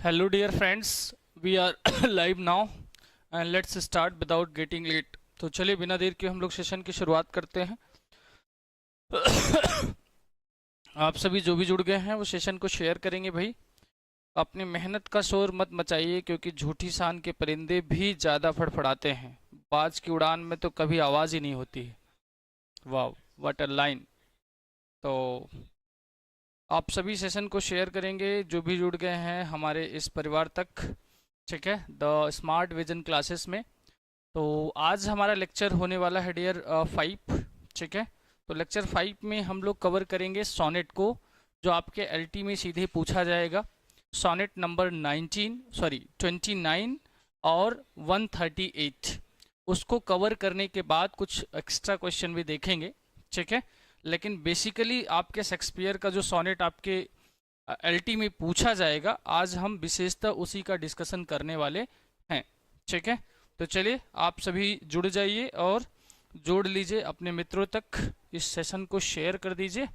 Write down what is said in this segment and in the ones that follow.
Hello dear friends, we are live now and let's start without getting late. तो चलिए बिना देर के हम लोग सेशन की शुरुआत करते हैं। आप सभी जो भी जुड़ गए हैं वो सेशन को शेयर करेंगे भाई। अपनी मेहनत का शोर मत मचाइए क्योंकि झूठी शान के परिंदे भी ज़्यादा फड़फड़ाते हैं। बाज की उड़ान में तो कभी आवाज़ ही नहीं होती है। वाह, व्हाट अ लाइन। तो आप सभी सेशन को शेयर करेंगे जो भी जुड़ गए हैं हमारे इस परिवार तक, ठीक है, द स्मार्ट विजन क्लासेस में। तो आज हमारा लेक्चर होने वाला है डियर 5, ठीक है। तो लेक्चर 5 में हम लोग कवर करेंगे सोनेट को, जो आपके एलटी में सीधे पूछा जाएगा। सोनेट नंबर 29 और 138 उसको कवर करने के बाद कुछ एक्स्ट्रा क्वेश्चन भी देखेंगे, ठीक है। लेकिन बेसिकली आपके शेक्सपियर का जो सोनेट आपके एलटी में पूछा जाएगा, आज हम विशेषतः उसी का डिस्कशन करने वाले हैं, ठीक है। तो चलिए आप सभी जुड़ जाइए और जोड़ लीजिए अपने मित्रों तक, इस सेशन को शेयर कर दीजिए।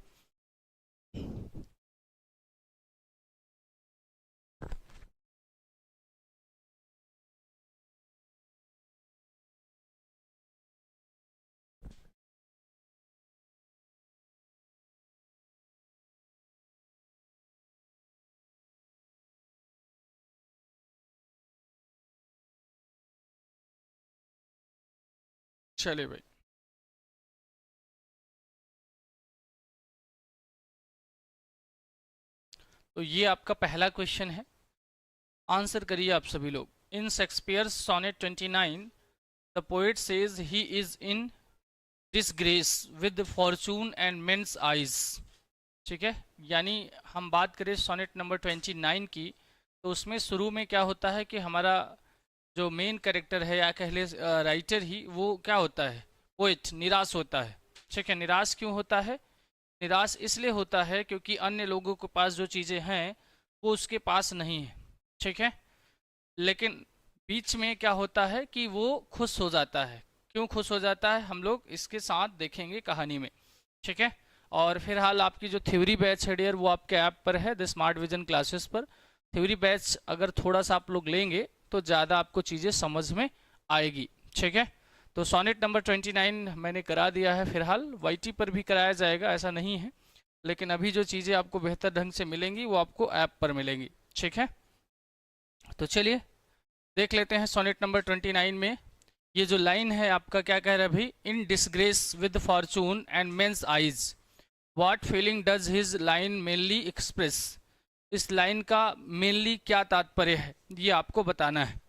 चलिए भाई, तो ये आपका पहला क्वेश्चन है, आंसर करिए आप सभी लोग। In Shakespeare sonnet 29 the poet says he is in disgrace with fortune and men's eyes, ठीक है। यानी हम बात करें सोनेट नंबर 29 की, तो उसमें शुरू में क्या होता है कि हमारा जो मेन कैरेक्टर है या कह ले राइटर ही, वो क्या होता है, पोएट, निराश होता है, ठीक है। निराश क्यों होता है? निराश इसलिए होता है क्योंकि अन्य लोगों के पास जो चीज़ें हैं वो उसके पास नहीं है, ठीक है। लेकिन बीच में क्या होता है कि वो खुश हो जाता है। क्यों खुश हो जाता है हम लोग इसके साथ देखेंगे कहानी में, ठीक है। और फिलहाल आपकी जो थ्योरी बैच है डियर, वो आपके ऐप पर है, द स्मार्ट विजन क्लासेस पर। थ्योरी बैच अगर थोड़ा सा आप लोग लेंगे तो ज़्यादा आपको चीज़ें समझ में आएगी, ठीक है। तो सोनेट नंबर 29 मैंने करा दिया है, फिलहाल वाईटी पर भी कराया जाएगा, ऐसा नहीं है। लेकिन अभी जो चीज़ें आपको बेहतर ढंग से मिलेंगी वो आपको ऐप पर मिलेंगी, ठीक है। तो चलिए देख लेते हैं सोनेट नंबर 29 में ये जो लाइन है आपका क्या कह रहा है भाई। In disgrace with fortune and men's eyes, what feeling does his line mainly express. इस लाइन का मेनली क्या तात्पर्य है ये आपको बताना है।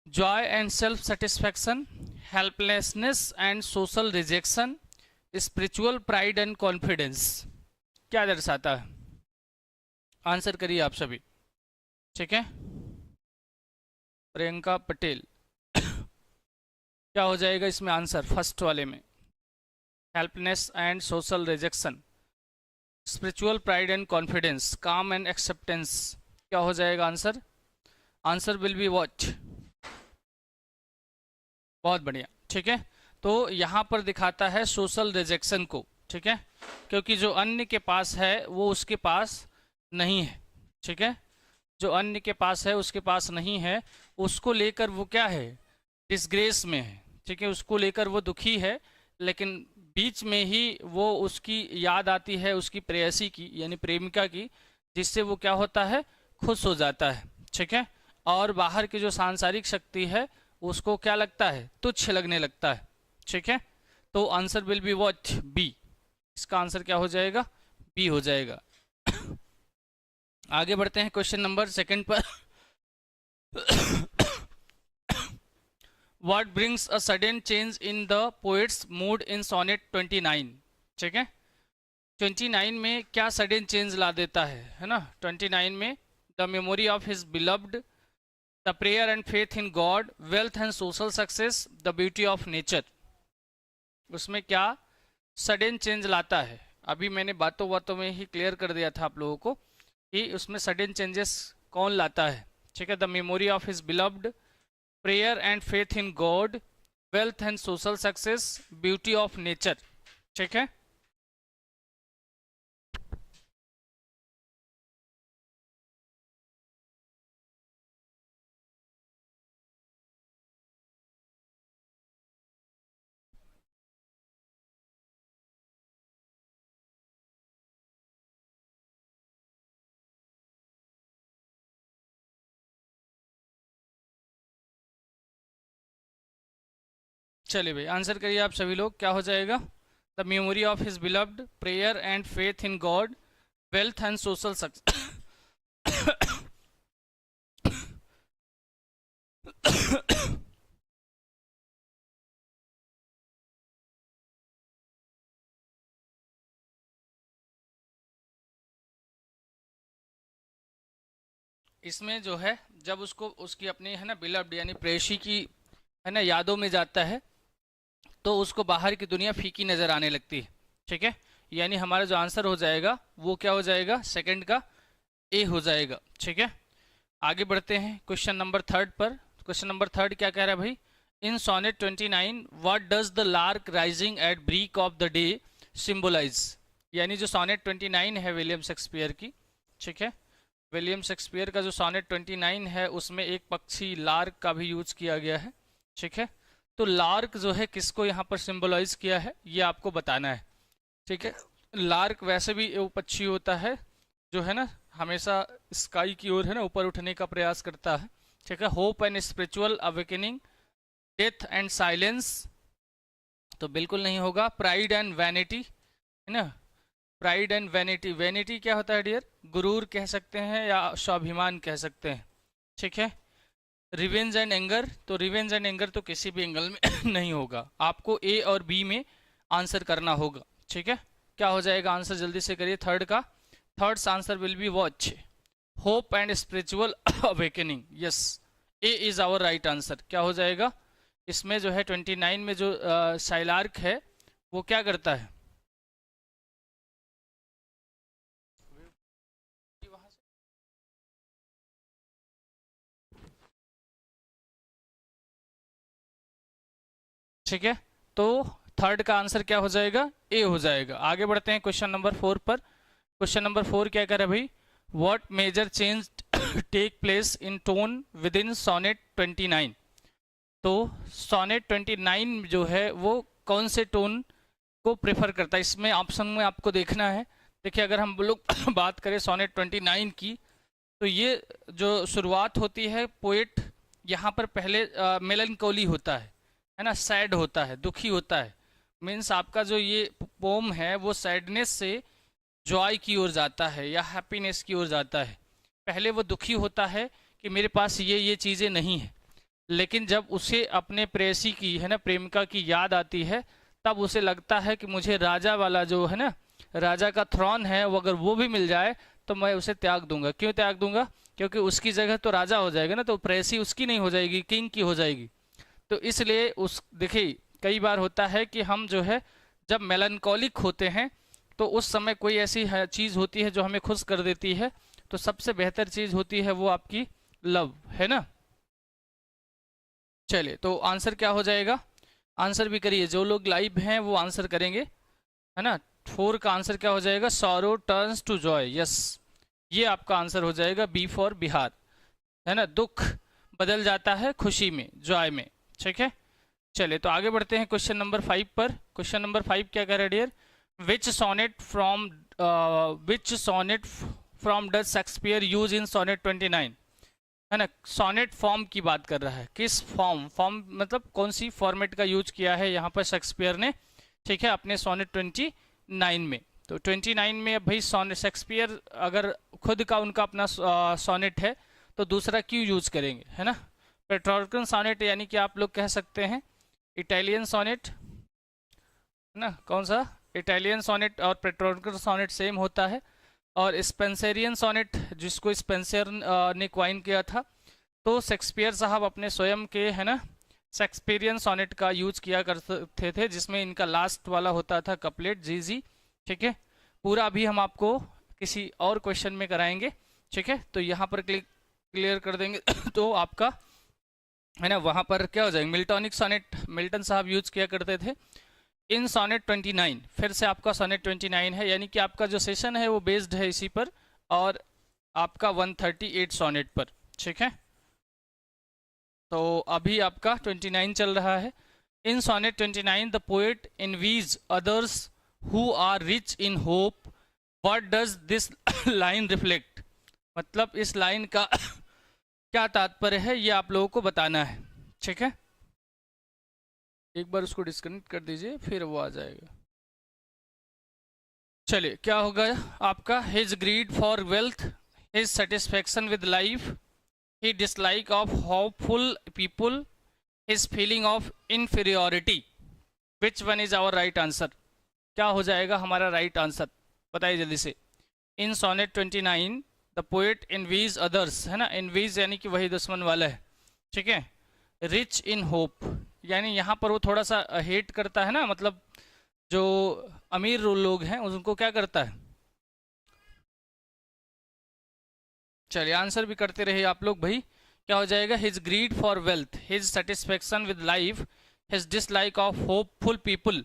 Joy and self satisfaction, helplessness and social rejection, spiritual pride and confidence, क्या दर्शाता है? आंसर करिए आप सभी, ठीक है। प्रियंका पटेल, क्या हो जाएगा इसमें आंसर फर्स्ट वाले में? Helplessness and social rejection, spiritual pride and confidence, calm and acceptance, क्या हो जाएगा answer? Answer will be what? बहुत बढ़िया, ठीक है। तो यहाँ पर दिखाता है सोशल रिजेक्शन को, ठीक है, क्योंकि जो अन्य के पास है वो उसके पास नहीं है, ठीक है। जो अन्य के पास है उसके पास नहीं है, उसको लेकर वो क्या है, डिसग्रेस में है, ठीक है। उसको लेकर वो दुखी है, लेकिन बीच में ही वो उसकी याद आती है उसकी प्रेयसी की, यानी प्रेमिका की, जिससे वो क्या होता है, खुश हो जाता है, ठीक है। और बाहर की जो सांसारिक शक्ति है उसको क्या लगता है, तुच्छ लगने लगता है, ठीक है। तो answer will be what? B. इसका आंसर क्या हो जाएगा? बी हो जाएगा। आगे बढ़ते हैं क्वेश्चन नंबर सेकंड पर। What brings a sudden change in the poet's mood in sonnet 29, ठीक है। 29 में क्या सडन चेंज ला देता है ना? 29 में the memory of his beloved, the prayer and faith in God, wealth and social success, the beauty of nature, उसमें क्या सडन चेंज लाता है? अभी मैंने बातों बातों में ही क्लियर कर दिया था आप लोगों को कि उसमें सडन चेंजेस कौन लाता है, ठीक है। The memory of his beloved, prayer and faith in God, wealth and social success, beauty of nature, ठीक है। चलिए भाई आंसर करिए आप सभी लोग, क्या हो जाएगा? The memory of his beloved, prayer and faith in God, wealth and social success. इसमें जो है जब उसको उसकी अपनी है ना बिलव्ड यानी प्रेयसी की है ना यादों में जाता है तो उसको बाहर की दुनिया फीकी नजर आने लगती है। ठीक है, यानी हमारा जो आंसर हो जाएगा वो क्या हो जाएगा? सेकंड का ए हो जाएगा। ठीक है, आगे बढ़ते हैं क्वेश्चन नंबर थर्ड पर। क्वेश्चन नंबर थर्ड क्या कह रहा है भाई? In sonnet 29 what does the lark rising at break of the day symbolise? यानी जो सोनेट 29 है विलियम शेक्सपियर की, ठीक है, विलियम शेक्सपियर का जो सोनेट 29 है उसमें एक पक्षी लार्क का भी यूज किया गया है। ठीक है, तो लार्क जो है किसको यहाँ पर सिंबलाइज किया है ये आपको बताना है। ठीक है, लार्क वैसे भी वो पक्षी होता है जो है ना हमेशा स्काई की ओर है ना ऊपर उठने का प्रयास करता है। ठीक है, hope and spiritual awakening, death and silence, तो बिल्कुल नहीं होगा। प्राइड एंड वैनिटी है ना, प्राइड एंड वैनिटी, वैनिटी क्या होता है डियर? गुरूर कह सकते हैं या स्वाभिमान कह सकते हैं। ठीक है, रिवेंज एंड एंगर, तो रिवेंज एंड एंगर तो किसी भी एंगल में नहीं होगा, आपको ए और बी में आंसर करना होगा। ठीक है, क्या हो जाएगा आंसर? जल्दी से करिए थर्ड का। Third answer will be watch, hope and spiritual awakening. Yes, A is our right answer. क्या हो जाएगा इसमें जो है 29 में जो साइलार्क है वो क्या करता है? ठीक है, तो थर्ड का आंसर क्या हो जाएगा? ए हो जाएगा। आगे बढ़ते हैं क्वेश्चन नंबर 4 पर। क्वेश्चन नंबर 4 क्या कर रहा है भाई? What major change take place in tone within sonnet 29? तो सोनेट 29 जो है वो कौन से टोन को प्रेफर करता है? इसमें ऑप्शन में आपको देखना है। देखिए अगर हम लोग बात करें सोनेट 29 की, तो ये जो शुरुआत होती है पोएट यहाँ पर पहले मेलनकोली होता है ना, सैड होता है, दुखी होता है। मीन्स आपका जो ये पोम है वो सैडनेस से जॉय की ओर जाता है या हैप्पीनेस की ओर जाता है। पहले वो दुखी होता है कि मेरे पास ये चीज़ें नहीं है, लेकिन जब उसे अपने प्रेयसी की है ना प्रेमिका की याद आती है तब उसे लगता है कि मुझे राजा वाला जो है ना राजा का थ्रोन है वो अगर वो भी मिल जाए तो मैं उसे त्याग दूंगा। क्यों त्याग दूंगा? क्योंकि उसकी जगह तो राजा हो जाएगा ना, तो प्रेयसी उसकी नहीं हो जाएगी, किंग की हो जाएगी। तो इसलिए उस देखिए कई बार होता है कि हम जो है जब मेलनकॉलिक होते हैं तो उस समय कोई ऐसी चीज़ होती है जो हमें खुश कर देती है, तो सबसे बेहतर चीज़ होती है वो आपकी लव, है ना। चलिए तो आंसर क्या हो जाएगा? आंसर भी करिए, जो लोग लाइव हैं वो आंसर करेंगे, है ना। 4 का आंसर क्या हो जाएगा? Sorrow turns to joy. Yes, ये आपका आंसर हो जाएगा बी फॉर बिहार, है ना। दुख बदल जाता है खुशी में, जॉय में। ठीक है, चलिए तो आगे बढ़ते हैं क्वेश्चन नंबर 5 पर। क्वेश्चन नंबर 5 क्या कह रहा है dear? Which sonnet from does Shakespeare use in sonnet 29? है ना, सोनेट फॉर्म की बात कर रहा है। किस फॉर्म मतलब कौन सी फॉर्मेट का यूज किया है यहाँ पर शेक्सपियर ने, ठीक है, अपने सोनेट 29 में। तो 29 में अब भाई सोनेट शेक्सपियर अगर खुद का उनका अपना सोनेट है तो दूसरा क्यों यूज करेंगे, है ना। पेट्रोर्कन सोनेट यानी कि आप लोग कह सकते हैं इटालियन सोनेट, है ना। कौन सा? इटालियन सोनेट और पेट्रोर्कन सोनेट सेम होता है। और स्पेंसरियन सोनेट जिसको स्पेंसर ने क्वाइन किया था, तो शेक्सपियर साहब अपने स्वयं के है ना शेक्सपियरियन सोनेट का यूज किया करते थे, जिसमें इनका लास्ट वाला होता था कपलेट जी जी। ठीक है, पूरा अभी हम आपको किसी और क्वेश्चन में कराएंगे। ठीक है, तो यहाँ पर क्लियर कर देंगे तो आपका है ना वहाँ पर क्या हो जाएगा? मिल्टॉनिक सोनेट मिल्टन साहब यूज किया करते थे इन सोनेट 29। फिर से आपका सोनेट 29 है, यानी कि आपका जो सेशन है वो बेस्ड है इसी पर और आपका 138 सोनेट पर। ठीक है, तो अभी आपका 29 चल रहा है। In sonnet 29 the poet envies others who are rich in hope, what does this line reflect? मतलब इस लाइन का क्या तात्पर्य है ये आप लोगों को बताना है। ठीक है, एक बार उसको डिस्कनेक्ट कर दीजिए, फिर वो आ जाएगा। चलिए, क्या होगा आपका? His greed for wealth, his satisfaction with life, he dislike of hopeful people, his feeling of inferiority. Which one is our right answer? क्या हो जाएगा हमारा राइट आंसर? बताइए जल्दी से। In sonnet 29 the poet envies others, है ना, इनवीज यानी कि वही दुश्मन वाला है, ठीक है। रिच इन होप, यानी यहाँ पर वो थोड़ा सा हेट करता है ना, मतलब जो अमीर लोग हैं उनको क्या करता है। चलिए आंसर भी करते रहिए आप लोग भाई। क्या हो जाएगा? His greed for wealth, his satisfaction with life, his dislike of hopeful people.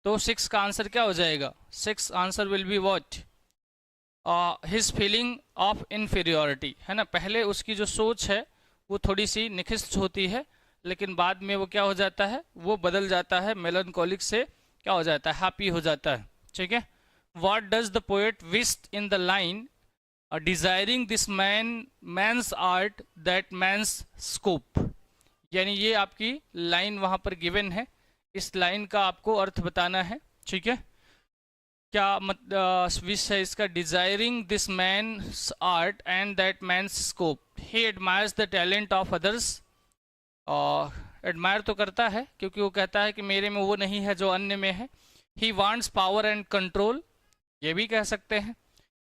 तो 6 का आंसर क्या हो जाएगा? 6 answer will be what? His feeling of inferiority, है ना। पहले उसकी जो सोच है वो थोड़ी सी निखिस्त होती है, लेकिन बाद में वो क्या हो जाता है, वो बदल जाता है, मेलनकोलिक से क्या हो जाता है, हैप्पी हो जाता है, ठीक है। What does the poet wish in the line desiring this man's art that man's scope, यानी ये आपकी लाइन वहां पर गिवन है, इस लाइन का आपको अर्थ बताना है, ठीक है। क्या विश है इसका? Desiring this man's art and that man's scope, he admires the talent of others. Admire तो करता है क्योंकि वो कहता है कि मेरे में वो नहीं है जो अन्य में है। He wants power and control, ये भी कह सकते हैं।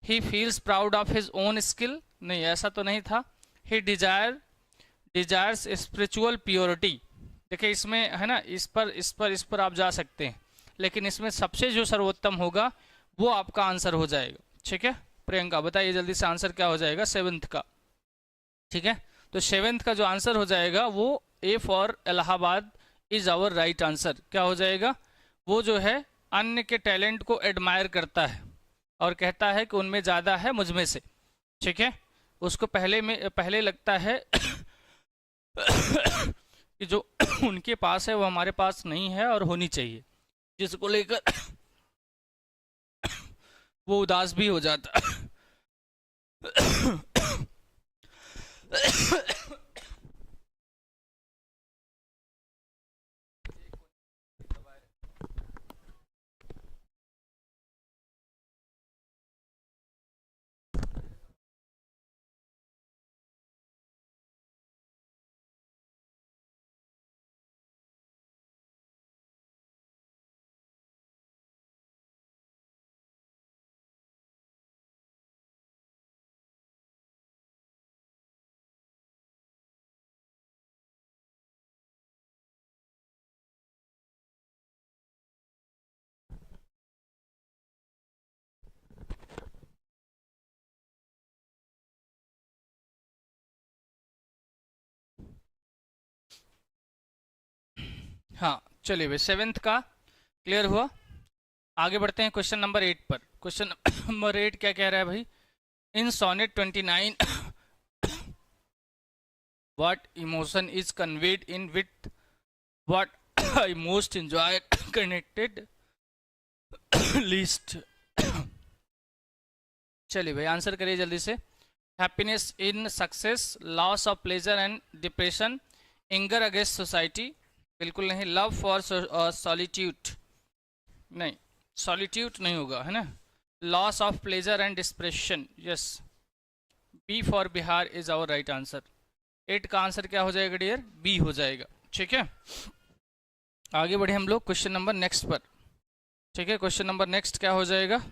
He feels proud of his own skill, नहीं ऐसा तो नहीं था। ही डिजायर्स स्पिरिचुअल प्योरिटी, देखिए इसमें है ना, इस पर आप जा सकते हैं, लेकिन इसमें सबसे जो सर्वोत्तम होगा वो आपका आंसर हो जाएगा, ठीक है। प्रियंका बताइए जल्दी से आंसर क्या हो जाएगा 7th का, ठीक है। तो 7th का जो आंसर हो जाएगा वो A for Allahabad is our right answer. क्या हो जाएगा? वो जो है अन्य के टैलेंट को एडमायर करता है और कहता है कि उनमें ज़्यादा है मुझ में से, ठीक है। उसको पहले लगता है कि जो उनके पास है वो हमारे पास नहीं है और होनी चाहिए, जिसको लेकर वो उदास भी हो जाता है। हाँ चलिए भाई, 7th का क्लियर हुआ। आगे बढ़ते हैं क्वेश्चन नंबर 8 पर। क्वेश्चन नंबर 8 क्या कह रहा है भाई? In sonnet 29 what emotion is conveyed in with what I most enjoy connected least। चलिए भाई आंसर करिए जल्दी से। Happiness in success, loss of pleasure and depression, anger against society, बिल्कुल नहीं। लव फॉर सॉलिट्यूड, नहीं सॉलिट्यूड नहीं होगा, है ना। Loss of pleasure and depression, yes. B for Bihar is our right answer. 8 का आंसर क्या हो जाएगा डियर? बी हो जाएगा, ठीक है। आगे बढ़े हम लोग क्वेश्चन नंबर नेक्स्ट पर, ठीक है। क्वेश्चन नंबर नेक्स्ट क्या हो जाएगा?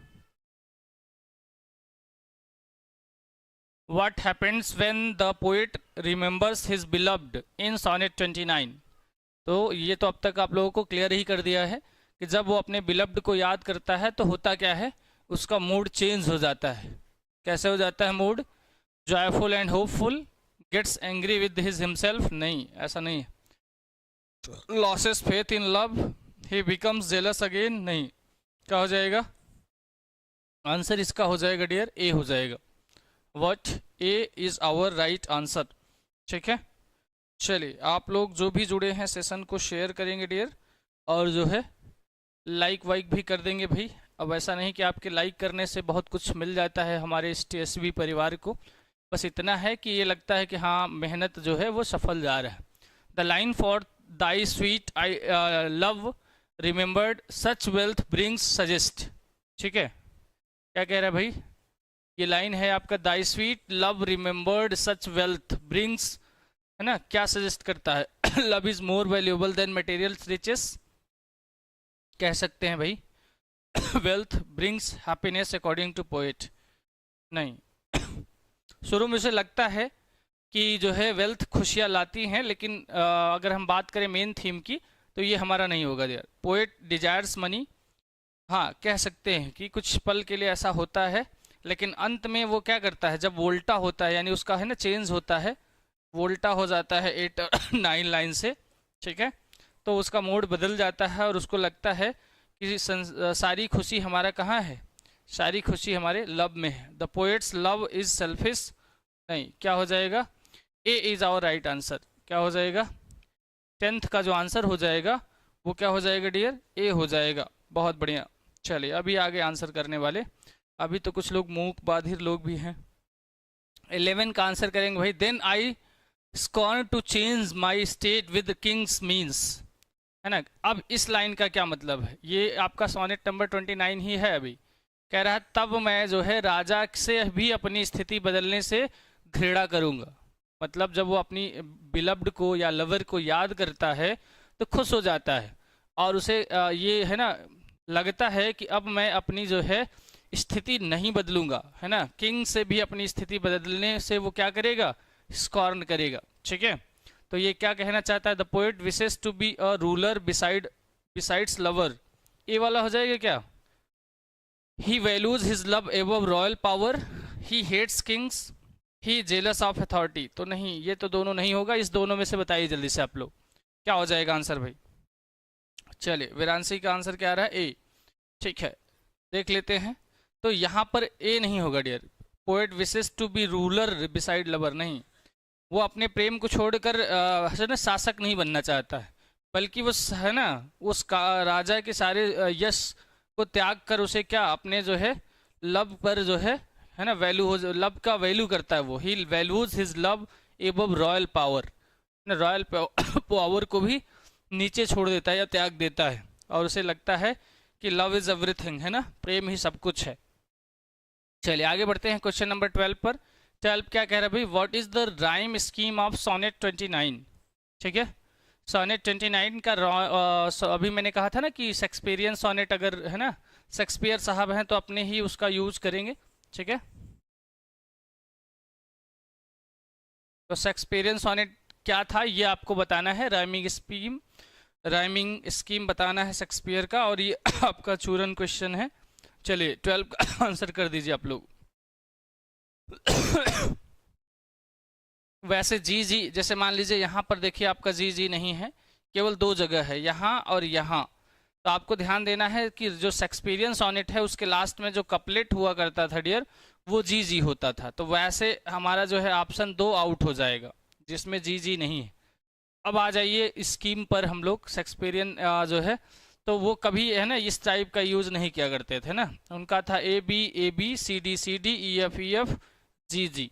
What happens when the poet remembers his beloved in sonnet 29? तो ये तो अब तक आप लोगों को क्लियर ही कर दिया है कि जब वो अपने बिलब्ड को याद करता है तो होता क्या है, उसका मूड चेंज हो जाता है। कैसे हो जाता है mood? Joyful and hopeful, gets angry with his himself, नहीं ऐसा नहीं है। Loses faith in love, he becomes jealous again, नहीं। क्या हो जाएगा आंसर? इसका हो जाएगा डियर ए हो जाएगा। What A is our right answer, ठीक है। चलिए आप लोग जो भी जुड़े हैं सेशन को शेयर करेंगे डियर, और जो है लाइक वाइक भी कर देंगे भाई। अब ऐसा नहीं कि आपके लाइक करने से बहुत कुछ मिल जाता है हमारे इस TSB परिवार को, बस इतना है कि ये लगता है कि हाँ मेहनत जो है वो सफल जा रहा है। The line for thy sweet I love remembered such wealth brings suggest. ठीक है, क्या कह रहा है भाई, ये लाइन है आपका, thy sweet love remembered such wealth brings, है ना, क्या सजेस्ट करता है love is more valuable than materials riches, कह सकते हैं भाई wealth brings happiness according to poet, नहीं शुरू में से लगता है कि जो है वेल्थ खुशियाँ लाती हैं, लेकिन अगर हम बात करें मेन थीम की तो ये हमारा नहीं होगा यार। पोएट डिजायर्स मनी, हाँ कह सकते हैं कि कुछ पल के लिए ऐसा होता है, लेकिन अंत में वो क्या करता है, जब वोल्टा होता है यानी उसका है ना चेंज होता है, वोल्टा हो जाता है 8 9 लाइन से, ठीक है, तो उसका मोड बदल जाता है और उसको लगता है कि सारी खुशी हमारा कहाँ है, सारी खुशी हमारे लव में है। The poets love is selfish, नहीं क्या हो जाएगा, ए इज आवर राइट आंसर, क्या हो जाएगा 10th का जो आंसर हो जाएगा वो क्या हो जाएगा डियर, ए हो जाएगा। बहुत बढ़िया, चलिए अभी आगे आंसर करने वाले, अभी तो कुछ लोग मूक बाधिर लोग भी हैं। 11 का आंसर करेंगे भाई, then I scorn to change my state with kings means, है ना। अब इस लाइन का क्या मतलब है, ये आपका सोनेट नंबर 29 ही है। अभी कह रहा है तब मैं जो है राजा से भी अपनी स्थिति बदलने से घृणा करूंगा, मतलब जब वो अपनी बिलव्ड को या लवर को याद करता है तो खुश हो जाता है और उसे ये है ना लगता है कि अब मैं अपनी जो है स्थिति नहीं बदलूंगा, है ना। किंग से भी अपनी स्थिति बदलने से वो क्या करेगा, स्कॉर्न करेगा, ठीक है। तो ये क्या कहना चाहता है, the poet wishes to be a ruler besides lover, ये वाला हो जाएगा क्या, he values his love above royal power, he hates kings, he jealous of authority, तो नहीं, ये तो दोनों नहीं होगा, इस दोनों में से बताइए जल्दी से आप लोग क्या हो जाएगा आंसर भाई। चलिए वीरांशी का आंसर क्या आ रहा है, ए, ठीक है देख लेते हैं। तो यहाँ पर ए नहीं होगा dear, poet wishes to be ruler beside lover, नहीं, वो अपने प्रेम को छोड़कर है ना शासक नहीं बनना चाहता है, बल्कि वो है ना उस राजा के सारे यश को त्याग कर उसे क्या अपने जो है लव पर जो है ना वैल्यू हो, लव का वैल्यू करता है वो, he values his love above royal power, royal power को भी नीचे छोड़ देता है या त्याग देता है और उसे लगता है कि लव इज एवरीथिंग, है ना, प्रेम ही सब कुछ है। चलिए आगे बढ़ते हैं क्वेश्चन नंबर 12 पर। 12 क्या कह रहा है भाई, what is the rhyme scheme of sonnet 29, ठीक है। सोनेट 29 का अभी मैंने कहा था ना कि शेक्सपियरियन सोनेट अगर है ना शेक्सपियर साहब हैं तो अपने ही उसका यूज करेंगे, ठीक है। तो शेक्सपियरियन सोनेट क्या था ये आपको बताना है, राइमिंग स्कीम बताना है शेक्सपियर का, और ये आपका चूरन क्वेश्चन है। चलिए 12 का आंसर कर दीजिए आप लोग। वैसे जी जैसे मान लीजिए यहाँ पर देखिए आपका जी नहीं है, केवल 2 जगह है, यहाँ और यहाँ, तो आपको ध्यान देना है कि जो शेक्सपियरियन सोनेट है उसके लास्ट में जो कपलेट हुआ करता था डियर वो जी होता था, तो वैसे हमारा जो है ऑप्शन 2 आउट हो जाएगा जिसमें जी नहीं है। अब आ जाइए स्कीम पर, हम लोग शेक्सपियरियन जो है तो वो कभी है ना इस टाइप का यूज नहीं किया करते थे ना, उनका था A B C D E F G,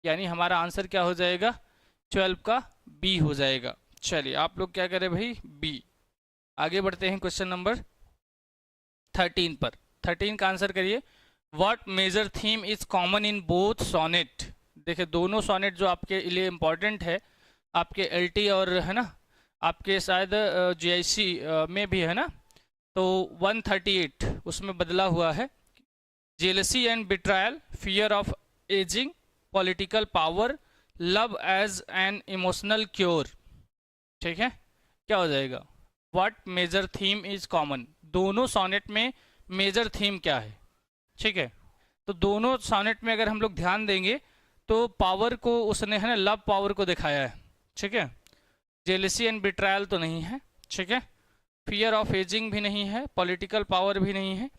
यानी हमारा आंसर क्या हो जाएगा 12 का बी हो जाएगा। चलिए आप लोग क्या करें भाई, बी। आगे बढ़ते हैं क्वेश्चन नंबर 13 पर। 13 का आंसर करिए, what major theme is common in both sonnet. देखिए दोनों सोनेट जो आपके लिए इम्पोर्टेंट है, आपके एलटी और है ना आपके शायद जीआईसी में भी है ना, तो 138 उसमें बदला हुआ है, jealousy and betrayal, fear of ageing, political power, love as an emotional cure, ठीक है। क्या हो जाएगा, what major theme is common, दोनों सोनेट में मेजर थीम क्या है, ठीक है। तो दोनों सोनेट में अगर हम लोग ध्यान देंगे तो पावर को उसने है ना लव पावर को दिखाया है, ठीक है। जेलसी एंड बिट्रायल तो नहीं है, ठीक है, फियर ऑफ एजिंग भी नहीं है, पॉलिटिकल पावर भी नहीं है,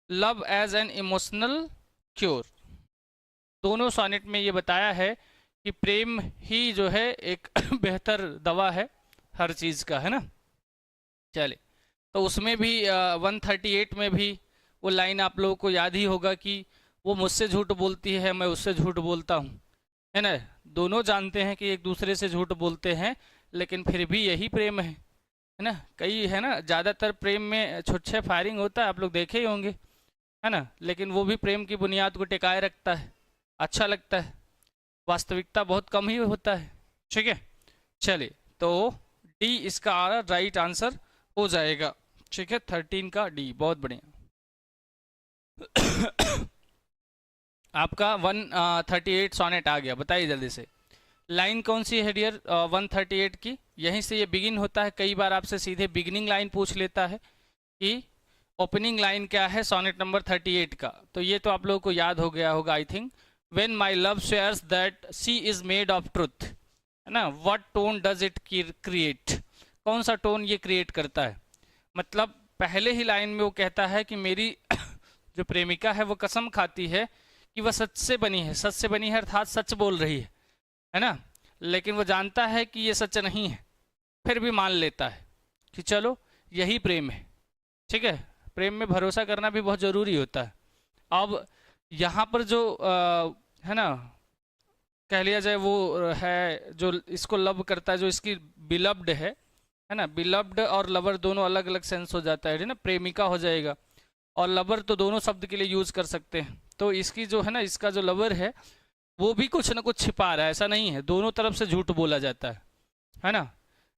love as an emotional cure. दोनों सोनेट में ये बताया है कि प्रेम ही जो है एक बेहतर दवा है हर चीज़ का, है ना। चले तो उसमें भी 138 में भी वो लाइन आप लोगों को याद ही होगा कि वो मुझसे झूठ बोलती है मैं उससे झूठ बोलता हूँ, है ना। दोनों जानते हैं कि एक दूसरे से झूठ बोलते हैं लेकिन फिर भी यही प्रेम है, है ना, कई है ना, ज़्यादातर प्रेम में छुच्छे फायरिंग होता है, आप लोग देखे ही होंगे, है ना, लेकिन वो भी प्रेम की बुनियाद को टिकाए रखता है, अच्छा लगता है, वास्तविकता बहुत कम ही होता है। ठीक है, चलिए, तो डी इसका राइट आंसर हो जाएगा। ठीक है, 13 का डी, बहुत बढ़िया। आपका 138 सोनेट आ गया, बताइए जल्दी से। लाइन कौन सी है डियर 138 की? यहीं से ये बिगिन होता है। कई बार आपसे सीधे बिगिनिंग लाइन पूछ लेता है कि ओपनिंग लाइन क्या है सोनेट नंबर 38 का, तो ये तो आप लोगों को याद हो गया होगा I think. When my love swears that she is made of truth, है ना, what tone does it create, कौन सा टोन ये क्रिएट करता है? मतलब पहले ही लाइन में वो कहता है कि मेरी जो प्रेमिका है वो कसम खाती है कि वह सच से बनी है, सच से बनी है अर्थात सच बोल रही है ना, लेकिन वो जानता है कि ये सच नहीं है, फिर भी मान लेता है कि चलो यही प्रेम है। ठीक है, प्रेम में भरोसा करना भी बहुत ज़रूरी होता है। अब यहाँ पर जो है ना, कह लिया जाए वो है जो इसको लव करता है, जो इसकी बिलव्ड है ना, बिलव्ड और लवर दोनों अलग अलग सेंस हो जाता है ना, प्रेमिका हो जाएगा और लवर तो दोनों शब्द के लिए यूज कर सकते हैं। तो इसकी जो है ना, इसका जो लवर है वो भी कुछ ना कुछ छिपा रहा है, ऐसा नहीं है, दोनों तरफ से झूठ बोला जाता है ना।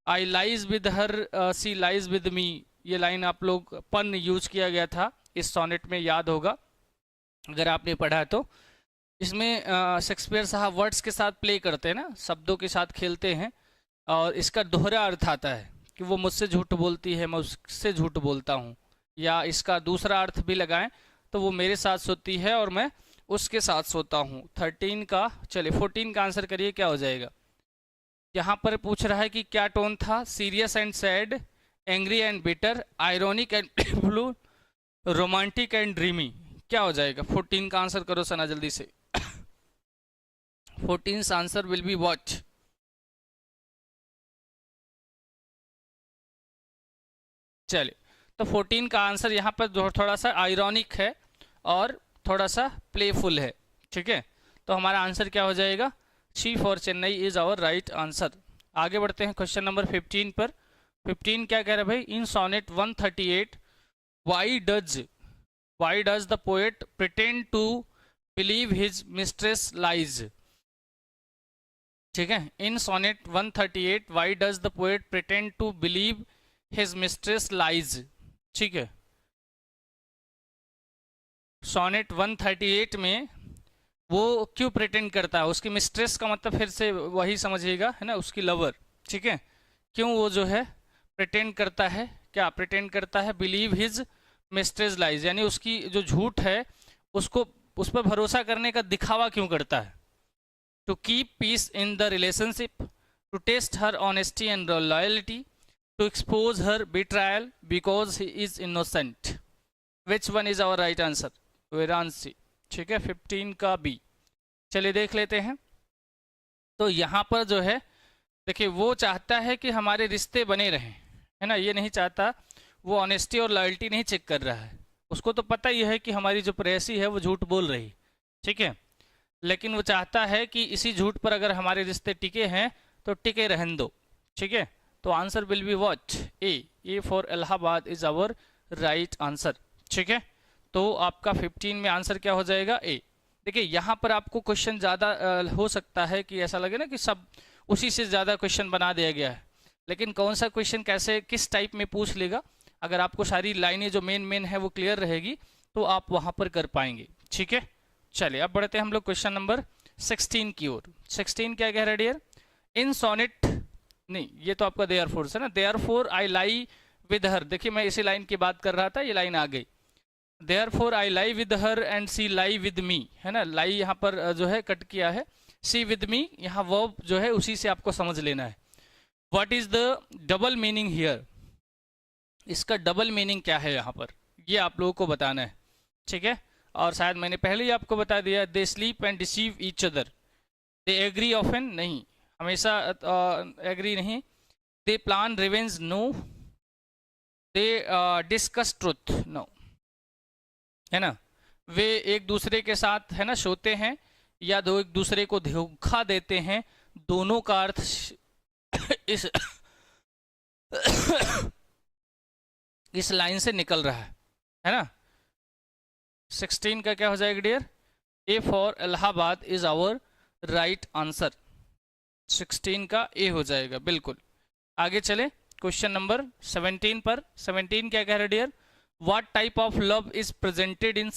I lies with her, she lies with me, ये लाइन आप लोग पन यूज किया गया था इस सोनेट में, याद होगा अगर आपने पढ़ा है तो। इसमें शेक्सपियर साहब वर्ड्स के साथ प्ले करते हैं ना, शब्दों के साथ खेलते हैं, और इसका दोहरा अर्थ आता है कि वो मुझसे झूठ बोलती है, मैं उससे झूठ बोलता हूँ, या इसका दूसरा अर्थ भी लगाएं तो वो मेरे साथ सोती है और मैं उसके साथ सोता हूँ। 13 का, चलिए 14 का आंसर करिए, क्या हो जाएगा? यहाँ पर पूछ रहा है कि क्या टोन था, serious and sad, angry and bitter, ironic and blue, romantic and dreamy, क्या हो जाएगा? 14 का आंसर करो सना जल्दी से। 14th answer will be what? चलिए, तो 14 का आंसर यहाँ पर थोड़ा सा आयरॉनिक है और थोड़ा सा प्लेफुल है। ठीक है, तो हमारा आंसर क्या हो जाएगा? C for Chennai is our right answer. आगे बढ़ते हैं क्वेश्चन नंबर 15 पर। 15 क्या कह रहा है भाई? In sonnet 138 why does the poet pretend to believe his mistress lies. ठीक है, in sonnet 138 why does the poet pretend to believe his mistress lies. ठीक है, सोनेट 138 में वो क्यों प्रिटेंड करता है? उसकी मिस्ट्रेस का मतलब फिर से वही समझिएगा, है ना, उसकी लवर। ठीक है, क्यों वो जो है प्रिटेंड करता है? क्या प्रिटेंड करता है? बिलीव हिज मिस्ट्रेस लाइज, यानी उसकी जो झूठ है उसको, उस पर भरोसा करने का दिखावा क्यों करता है? To keep peace in the relationship, to test her honesty and loyalty, to expose her betrayal because he is innocent. Which one is our right answer? Varanasi. ठीक है, 15 का बी। चलिए देख लेते हैं। तो यहाँ पर जो है देखिए, वो चाहता है कि हमारे रिश्ते बने रहें, है ना, ये नहीं चाहता, वो ऑनेस्टी और लॉयल्टी नहीं चेक कर रहा है। उसको तो पता ही है कि हमारी जो प्रेयसी है वो झूठ बोल रही, ठीक है, लेकिन वो चाहता है कि इसी झूठ पर अगर हमारे रिश्ते टिके हैं तो टिके रहने दो। ठीक है, तो answer will be what? A for Allahabad is our right answer. ठीक है, तो आपका 15 में आंसर क्या हो जाएगा? ए। देखिए यहाँ पर आपको क्वेश्चन ज़्यादा हो सकता है कि ऐसा लगे ना कि सब उसी से ज़्यादा क्वेश्चन बना दिया गया है, लेकिन कौन सा क्वेश्चन कैसे किस टाइप में पूछ लेगा, अगर आपको सारी लाइनें जो मेन है वो क्लियर रहेगी तो आप वहाँ पर कर पाएंगे। ठीक है, चलिए अब बढ़ते हैं हम लोग क्वेश्चन नंबर 16 की ओर। 16 क्या कह रहा है डियर? इन सोनेट, नहीं ये तो आपका देयर फोर है ना, therefore I lie with her. देखिए मैं इसी लाइन की बात कर रहा था, ये लाइन आ गई। Therefore I lie with her and she lie with me, है ना, लाई यहाँ पर जो है कट किया है, सी विद मी यहाँ वर्ब जो है उसी से आपको समझ लेना है। What is the double meaning here? इसका डबल मीनिंग क्या है यहाँ पर, ये आप लोगों को बताना है। ठीक है, और शायद मैंने पहले ही आपको बता दिया, they sleep and deceive each other, they agree often, नहीं हमेशा एग्री नहीं, they plan revenge, no, they discuss truth, no, है ना, वे एक दूसरे के साथ है ना सोते हैं या दो एक दूसरे को धोखा देते हैं, दोनों का अर्थ इस इस लाइन से निकल रहा है ना। 16 का क्या हो जाएगा dear? A for Allahabad is our right answer. 16 का ए हो जाएगा, बिल्कुल। आगे चले क्वेश्चन नंबर 17 पर। 17 क्या कह रहे dear? What type of love is presented in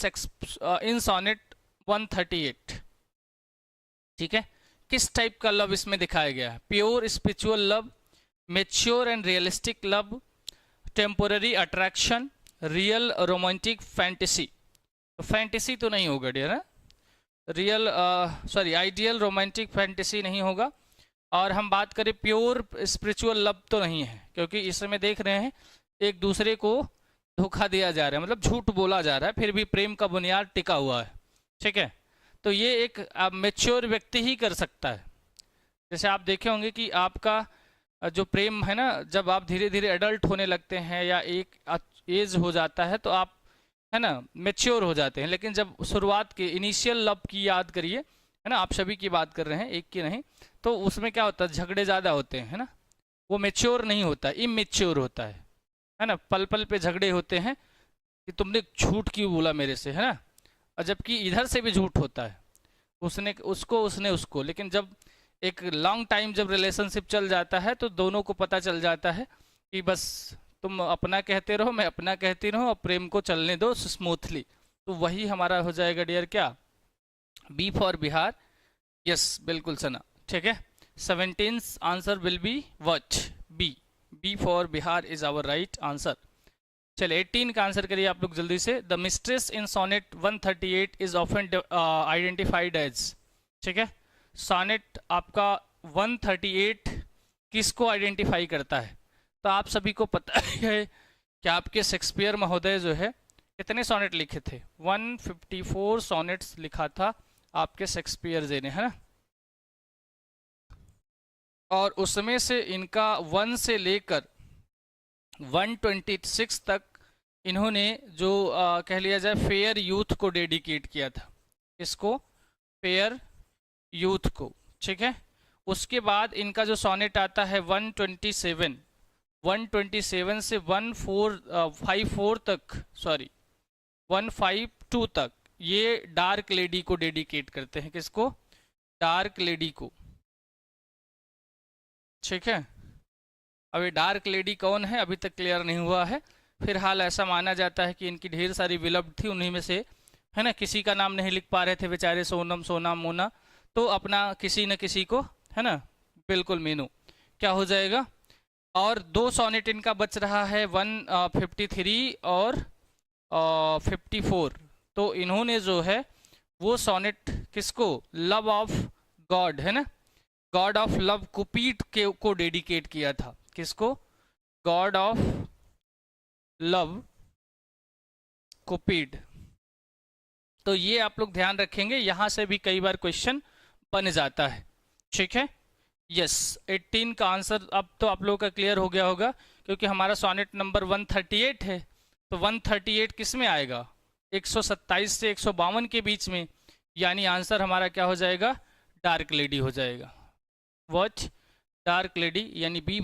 sonnet 138? ठीक है, किस टाइप का लव इसमें दिखाया गया है? Pure spiritual love, mature and realistic love, temporary attraction, real romantic fantasy. Fantasy तो नहीं होगा डियर, है real, sorry ideal romantic fantasy नहीं होगा। और हम बात करें प्योर स्पिरिचुअल लव तो नहीं है, क्योंकि इसमें देख रहे हैं एक दूसरे को धोखा दिया जा रहा है, मतलब झूठ बोला जा रहा है, फिर भी प्रेम का बुनियाद टिका हुआ है। ठीक है, तो ये एक मेच्योर व्यक्ति ही कर सकता है। जैसे आप देखे होंगे कि आपका जो प्रेम है ना, जब आप धीरे धीरे एडल्ट होने लगते हैं या एक एज हो जाता है तो आप है ना मेच्योर हो जाते हैं। लेकिन जब शुरुआत के इनिशियल लव की याद करिए, है ना, आप सभी की बात कर रहे हैं, एक की नहीं, तो उसमें क्या होता है, झगड़े ज़्यादा होते हैं, है ना। वो मेच्योर नहीं होता, इमेच्योर होता है ना। पल पल पे झगड़े होते हैं कि तुमने झूठ क्यों बोला मेरे से, है ना। और जबकि इधर से भी झूठ होता है, उसने उसको, उसने उसको। लेकिन जब एक लॉन्ग टाइम जब रिलेशनशिप चल जाता है तो दोनों को पता चल जाता है कि बस तुम अपना कहते रहो, मैं अपना कहती रहूँ, और प्रेम को चलने दो स्मूथली। तो वही हमारा हो जाएगा डियर क्या? B for Bihar. यस, बिल्कुल सना, ठीक है। 17 answer will be what? B. B for Bihar is our right answer. चलिए 18 का आंसर करिए आप लोग जल्दी से। The mistress in sonnet 138 is often identified as. ठीक है, सोनेट आपका 138 किसको आइडेंटिफाई करता है? तो आप सभी को पता है कि आपके शेक्सपियर महोदय जो है कितने सोनेट लिखे थे? 154 सोनेट्स लिखा था आपके शेक्सपियर जी ने, है ना। और उसमें से इनका 1 से लेकर 126 तक इन्होंने जो कह लिया जाए फेयर यूथ को डेडिकेट किया था। इसको? फेयर यूथ को। ठीक है, उसके बाद इनका जो सोनेट आता है 127 से 154 तक, सॉरी 152 तक, ये डार्क लेडी को डेडिकेट करते हैं। किसको? डार्क लेडी को। ठीक है, अभी डार्क लेडी कौन है अभी तक क्लियर नहीं हुआ है। फिलहाल ऐसा माना जाता है कि इनकी ढेर सारी विलब्ड थी, उन्हीं में से, है ना, किसी का नाम नहीं लिख पा रहे थे बेचारे, सोनम, सोना, मोना, तो अपना किसी न किसी को, है ना, बिल्कुल मीनू। क्या हो जाएगा? और 2 सोनेट इनका बच रहा है 153 और 54। तो इन्होंने जो है वो सोनेट किसको? लव ऑफ गॉड, है ना, गॉड ऑफ लव कुपीड को डेडिकेट किया था। किसको? God of love Cupid. तो ये आप लोग ध्यान रखेंगे, यहां से भी कई बार क्वेश्चन बन जाता है। ठीक है, यस 18 का आंसर अब तो आप लोगों का क्लियर हो गया होगा, क्योंकि हमारा सोनेट नंबर 138 है। तो 138 किस में आएगा? 127 से 152 के बीच में, यानी आंसर हमारा क्या हो जाएगा? डार्क लेडी हो जाएगा। व्हाट? डार्क लेडी, यानी B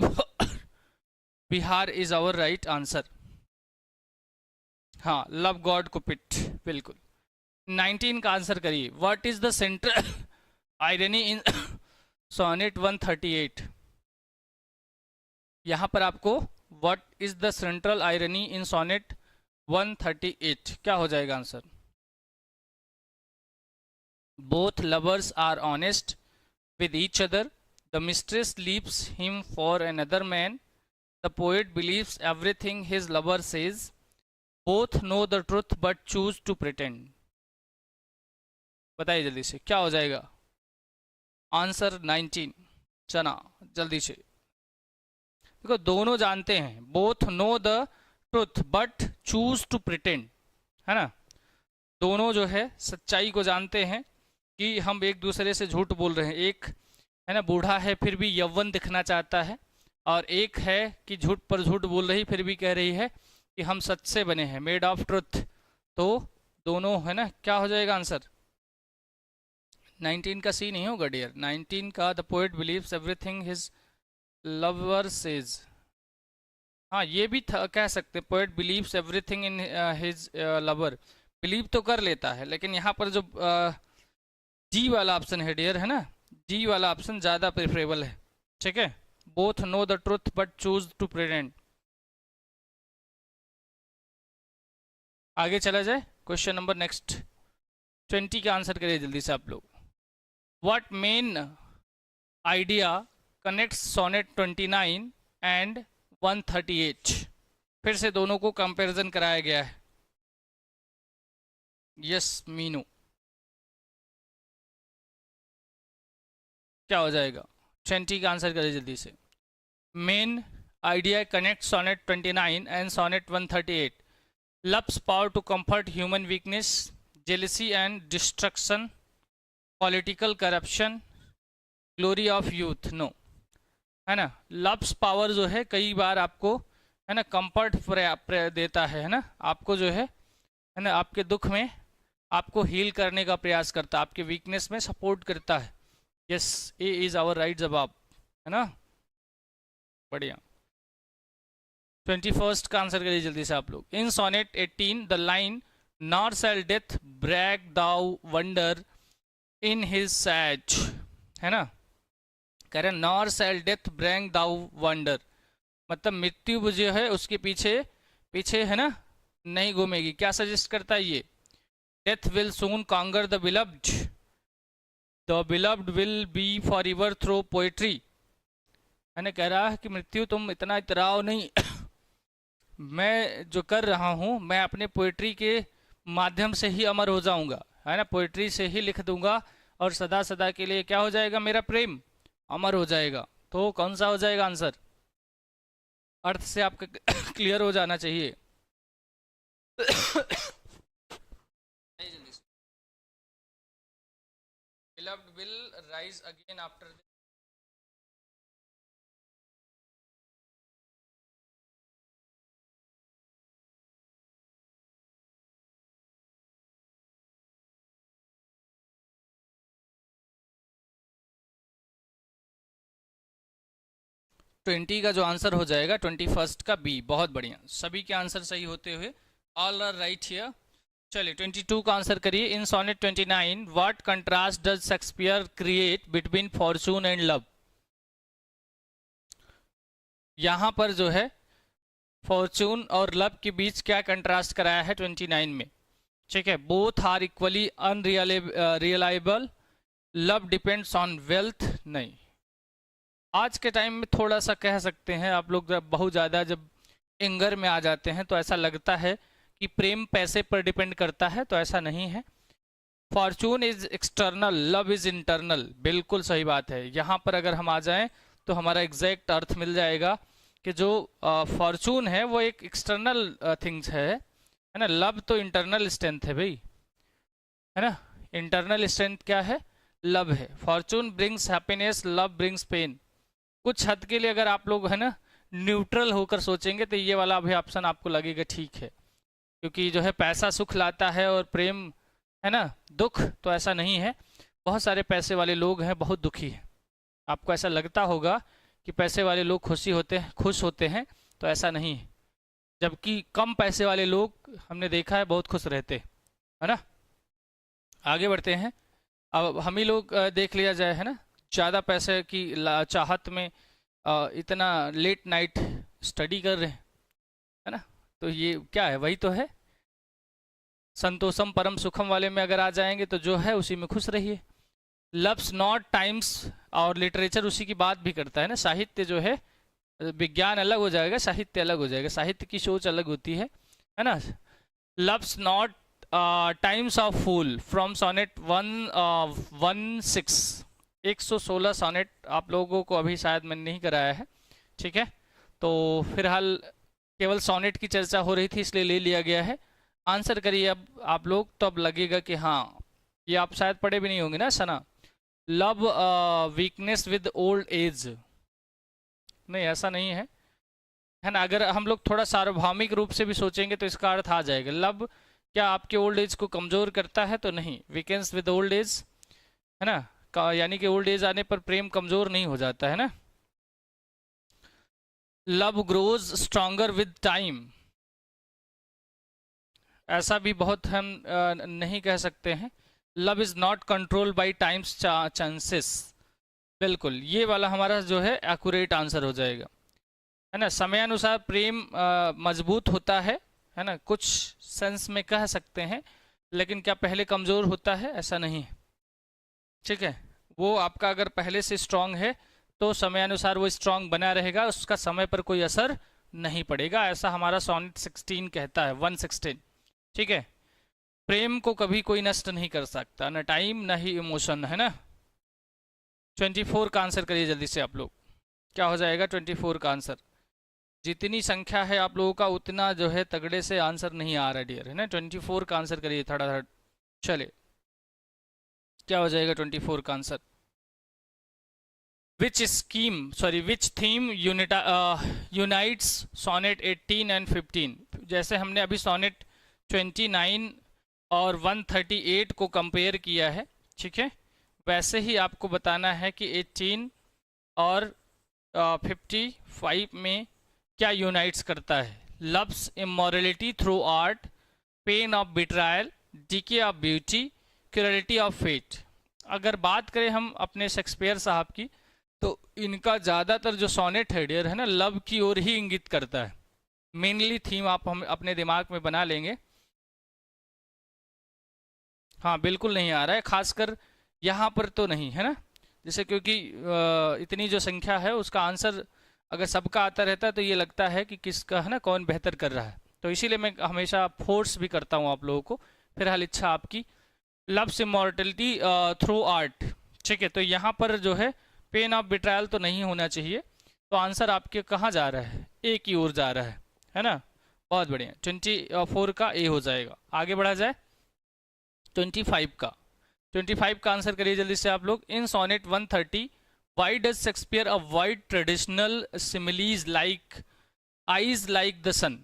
Bihar is our right answer. हाँ, लव गॉड कुपिट, बिल्कुल। 19 का आंसर करिए। What is the central irony in sonnet 138? यहां पर आपको what is the central irony in sonnet 138 क्या हो जाएगा answer? Both lovers are honest with each other. The mistress leaves him for another man. The poet believes everything his lover says. Both know the truth but choose to pretend. बताइए जल्दी से क्या हो जाएगा answer? 19। चना जल्दी से। देखो दोनों जानते हैं, both know the truth but choose to pretend, है ना। दोनों जो है सच्चाई को जानते हैं कि हम एक दूसरे से झूठ बोल रहे हैं। एक है ना बूढ़ा है फिर भी यौवन दिखना चाहता है, और एक है कि झूठ पर झूठ बोल रही फिर भी कह रही है कि हम सच से बने हैं, मेड ऑफ ट्रुथ। तो दोनों है ना, क्या हो जाएगा आंसर? 19 का सी नहीं होगा डियर। 19 का the poet believes everything his lover says. हाँ, ये भी कह सकते, poet believes everything in his lover. Believe तो कर लेता है, लेकिन यहाँ पर जो जी वाला ऑप्शन है डियर, है ना, जी वाला ऑप्शन ज़्यादा प्रेफरेबल है। ठीक है, both know the truth but choose to pretend. आगे चला जाए, क्वेश्चन नंबर नेक्स्ट 20 का आंसर करिए जल्दी से आप लोग। What main idea connects sonnet 29 and 138? फिर से दोनों को कंपैरिजन कराया गया है। यस मीनू, क्या हो जाएगा? 20 का आंसर करिए जल्दी से। Main idea connect sonnet 29 and sonnet 138। Love's power to comfort human weakness, jealousy and destruction, political corruption, glory of youth. No, है ना, लव्स पावर जो है कई बार आपको, है ना, कंफर्ट देता है ना, आपको जो है ना, आपके दुख में आपको हील करने का प्रयास करता है, आपके वीकनेस में सपोर्ट करता है। Yes, A is our right जवाब, है ना, बढ़िया। 21st का आंसर करिए जल्दी से आप लोग। In sonnet 18 the line nor shall death brag thou wander in his shade, है ना, कह रहे nor shall death brag thou wander, मतलब मृत्यु जो है उसके पीछे पीछे, है ना, नहीं घूमेगी। क्या सजेस्ट करता है ये? Death will soon conquer the beloved will be forever through poetry, है ना, कह रहा है कि मृत्यु तुम इतना इतराओ नहीं मैं जो कर रहा हूँ, मैं अपने पोएट्री के माध्यम से ही अमर हो जाऊंगा, है ना, पोएट्री से ही लिख दूंगा और सदा सदा के लिए क्या हो जाएगा? मेरा प्रेम अमर हो जाएगा। तो कौन सा हो जाएगा आंसर? अर्थ से आपका क्लियर हो जाना चाहिए। Beloved will rise again after this. Twenty का जो आंसर हो जाएगा 21st का बी। बहुत बढ़िया, सभी के आंसर सही होते हुए ऑल आर राइट हियर। चलिए 22 का आंसर करिए। In sonnet 29 what contrast does Shakespeare create between fortune and love? यहाँ पर जो है फॉर्चून और लव के बीच क्या कंट्रास्ट कराया है 29 में? ठीक है, both are equally unreliable, love depends on wealth. नहीं, आज के टाइम में थोड़ा सा कह सकते हैं आप लोग, जब बहुत ज़्यादा जब एंगर में आ जाते हैं तो ऐसा लगता है कि प्रेम पैसे पर डिपेंड करता है, तो ऐसा नहीं है। Fortune is external, love is internal, बिल्कुल सही बात है। यहाँ पर अगर हम आ जाएं तो हमारा एग्जैक्ट अर्थ मिल जाएगा कि जो फॉर्चून है वो एक एक्सटर्नल थिंग्स है ना, लव तो इंटरनल स्ट्रेंथ है भाई, है ना, इंटरनल स्ट्रेंथ क्या है? लव है। Fortune brings happiness, love brings pain. कुछ हद के लिए अगर आप लोग, है ना, न्यूट्रल होकर सोचेंगे तो ये वाला भी ऑप्शन आपको लगेगा ठीक है, क्योंकि जो है पैसा सुख लाता है और प्रेम, है ना, दुख। तो ऐसा नहीं है, बहुत सारे पैसे वाले लोग हैं बहुत दुखी हैं। आपको ऐसा लगता होगा कि पैसे वाले लोग खुश होते हैं, तो ऐसा नहीं है। जबकि कम पैसे वाले लोग हमने देखा है बहुत खुश रहते, है ना। आगे बढ़ते हैं। अब हम ही लोग देख लिया जाए, है ना, ज़्यादा पैसे की चाहत में इतना लेट नाइट स्टडी कर रहे हैं, है ना, तो ये क्या है? वही तो है, संतोषम परम सुखम वाले में अगर आ जाएंगे तो जो है उसी में खुश रहिए। लव्स नॉट टाइम्स, और लिटरेचर उसी की बात भी करता है ना। साहित्य जो है, विज्ञान अलग हो जाएगा, साहित्य अलग हो जाएगा, साहित्य की सोच अलग होती है ना। Love's not time's of fool from sonnet 116 sonnet आप लोगों को अभी शायद मैंने नहीं कराया है, ठीक है। तो फिलहाल केवल सोनेट की चर्चा हो रही थी इसलिए ले लिया गया है। आंसर करिए अब आप लोग, तो अब लगेगा कि हाँ, ये आप शायद पढ़े भी नहीं होंगे ना सना। Love weakness with old age, नहीं ऐसा नहीं है, है ना। अगर हम लोग थोड़ा सार्वभौमिक रूप से भी सोचेंगे तो इसका अर्थ आ जाएगा। लव क्या आपके ओल्ड एज को कमज़ोर करता है? तो नहीं, वीकेंस विद ओल्ड एज, है ना, यानी कि ओल्ड एज आने पर प्रेम कमज़ोर नहीं हो जाता है ना। Love grows stronger with time, ऐसा भी बहुत हम नहीं कह सकते हैं। Love is not control by times chances, बिल्कुल ये वाला हमारा जो है एक्यूरेट आंसर हो जाएगा, है ना। समयानुसार प्रेम मजबूत होता है ना, कुछ सेंस में कह सकते हैं, लेकिन क्या पहले कमज़ोर होता है, ऐसा नहीं है, ठीक है। वो आपका अगर पहले से स्ट्रांग है तो समयानुसार वो स्ट्रांग बना रहेगा, उसका समय पर कोई असर नहीं पड़ेगा, ऐसा हमारा सोनेट 16 कहता है, 116, ठीक है। प्रेम को कभी कोई नष्ट नहीं कर सकता, न टाइम न ही इमोशन, है ना। 24 का आंसर करिए जल्दी से आप लोग, क्या हो जाएगा 24 का आंसर। जितनी संख्या है आप लोगों का उतना जो है तगड़े से आंसर नहीं आ रहा डियर, है ना। 24 का आंसर करिए थर्ड। चले, क्या हो जाएगा 24 का answer. Which theme unites sonnet 18 and 15। जैसे हमने अभी सोनेट 29 और 138 को कंपेयर किया है, ठीक है, वैसे ही आपको बताना है कि 18 और 55 में क्या यूनाइट्स करता है। Love's immortality through art, pain of betrayal, decay of beauty, cruelty of fate. अगर बात करें हम अपने शेक्सपियर साहब की, तो इनका ज़्यादातर जो सोनेट है डियर, है ना, लव की ओर ही इंगित करता है। मेनली थीम आप हम अपने दिमाग में बना लेंगे। हाँ बिल्कुल नहीं आ रहा है, खासकर यहाँ पर तो नहीं, है ना। जैसे क्योंकि इतनी जो संख्या है उसका आंसर अगर सबका आता रहता है तो ये लगता है कि किसका, है ना, कौन बेहतर कर रहा है, तो इसीलिए मैं हमेशा फोर्स भी करता हूँ आप लोगों को। फिलहाल इच्छा आपकी। लव्स इमॉर्टलिटी थ्रू आर्ट, ठीक है, तो यहाँ पर जो है पेन ऑफ बिट्रायल तो नहीं होना चाहिए, तो आंसर आपके कहाँ जा रहा है, ए की ओर जा रहा है ना। बहुत बढ़िया, 24 का ए हो जाएगा। आगे बढ़ा जाए 25 का आंसर करिए जल्दी से आप लोग। In sonnet 130 why does Shakespeare avoid traditional similes like eyes like the sun.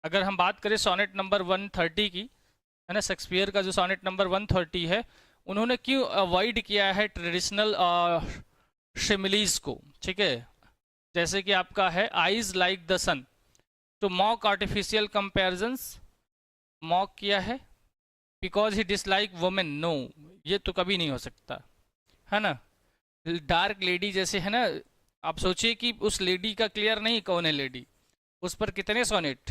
अगर हम बात करें सोनेट नंबर 130 की, है ना, शेक्सपियर का जो सोनेट नंबर 130 है, उन्होंने क्यों अवॉइड किया है ट्रेडिशनल सिमिलीज को, ठीक है। जैसे कि आपका है आईज लाइक द सन, तो मॉक आर्टिफिशियल कंपेरिजन्स मॉक किया है। Because he dislike women, no, ये तो कभी नहीं हो सकता, है ना। डार्क लेडी जैसे, है ना, आप सोचिए कि उस लेडी का क्लियर नहीं कौन है लेडी, उस पर कितने सोनेट